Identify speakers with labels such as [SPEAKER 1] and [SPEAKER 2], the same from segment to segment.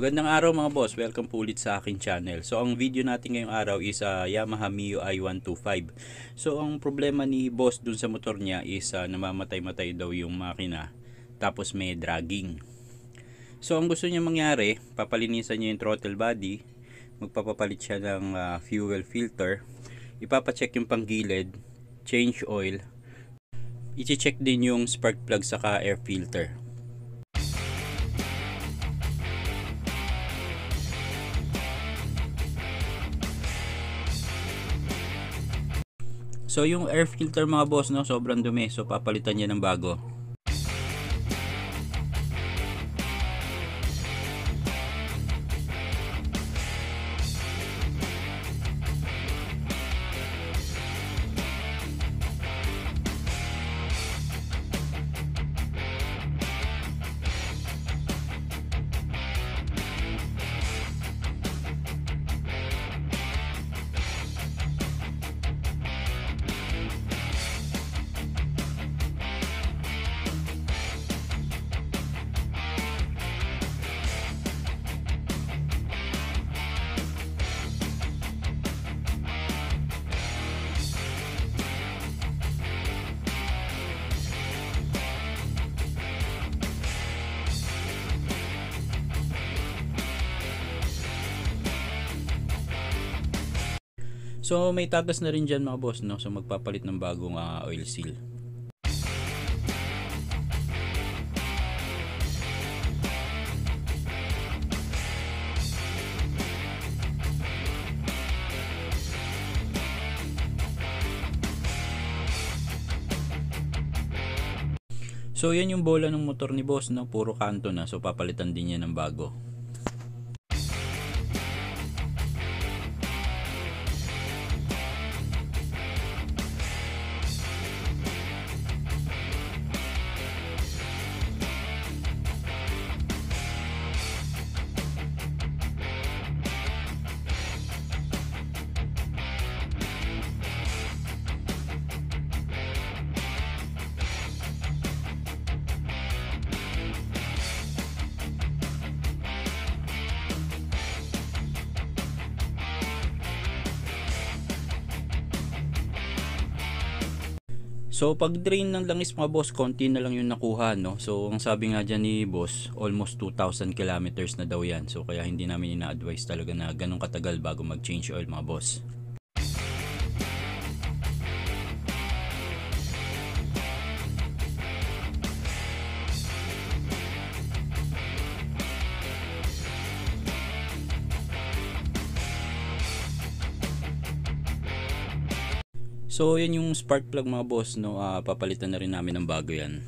[SPEAKER 1] Magandang araw mga boss, welcome po ulit sa aking channel. So ang video natin ngayong araw is Yamaha Mio i125. So ang problema ni boss dun sa motor niya is namamatay-matay daw yung makina, tapos may dragging. So ang gusto niya mangyari, papalinisan niya yung throttle body, magpapapalit siya ng fuel filter, ipapacheck yung panggilid, change oil, i-check din yung spark plug saka air filter. So yung air filter mga boss, no, sobrang dumi, so papalitan niya ng bago. So may tagas na rin dyan mga boss, no? So magpapalit ng bagong oil seal. So yan yung bola ng motor ni boss, no? Puro kanto na, so papalitan din niya ng bago. So pag drain ng langis mga boss, konti na lang yung nakuha, no? So ang sabi nga dyan ni boss, almost 2,000 kilometers na daw yan. So kaya hindi namin ina-advise talaga na ganun katagal bago mag-change oil mga boss. So yan yung spark plug mga boss, no? Papalitan na rin namin ng bago yan.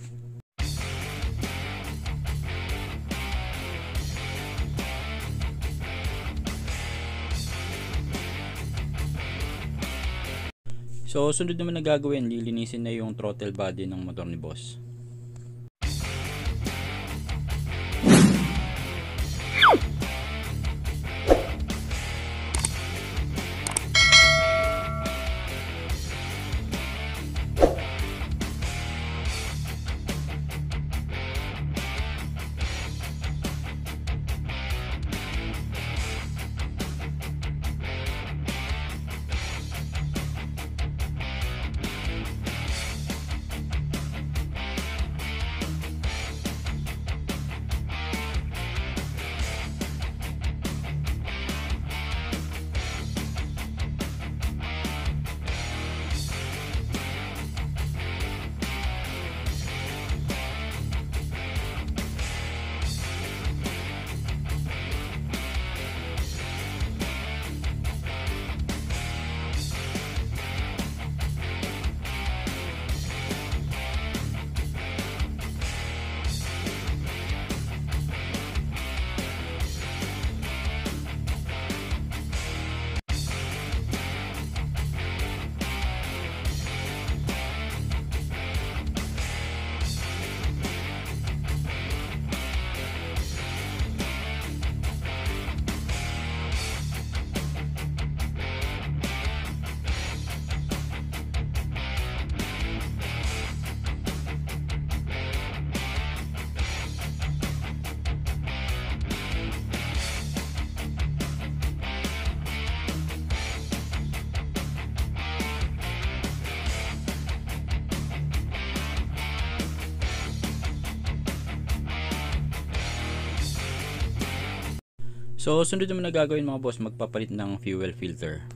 [SPEAKER 1] So sunod naman na gagawin, lilinisin na yung throttle body ng motor ni boss. So sunod naman na gagawin mga boss, magpapalit ng fuel filter.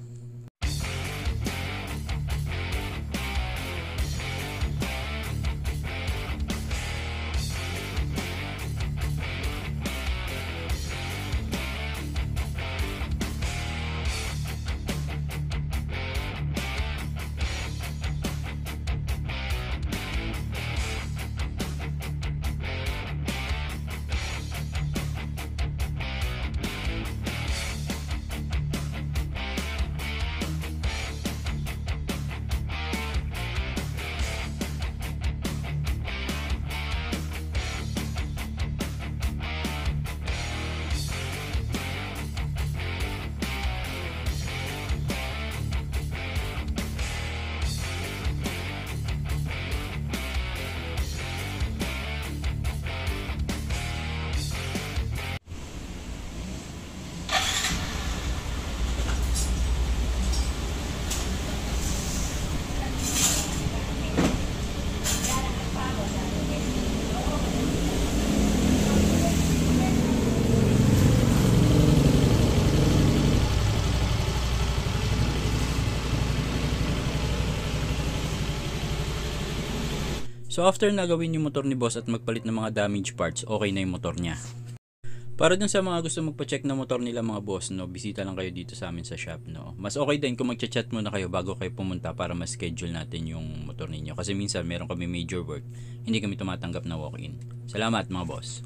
[SPEAKER 1] So after nagawin yung motor ni boss at magpalit ng mga damage parts, okay na yung motor niya. Para dun sa mga gusto magpa-check ng motor nila mga boss, no, bisita lang kayo dito sa amin sa shop, no. Mas okay din kung magcha-chat muna kayo bago kayo pumunta para ma-schedule natin yung motor ninyo. Kasi minsan meron kami major work, hindi kami tumatanggap na walk-in. Salamat mga boss.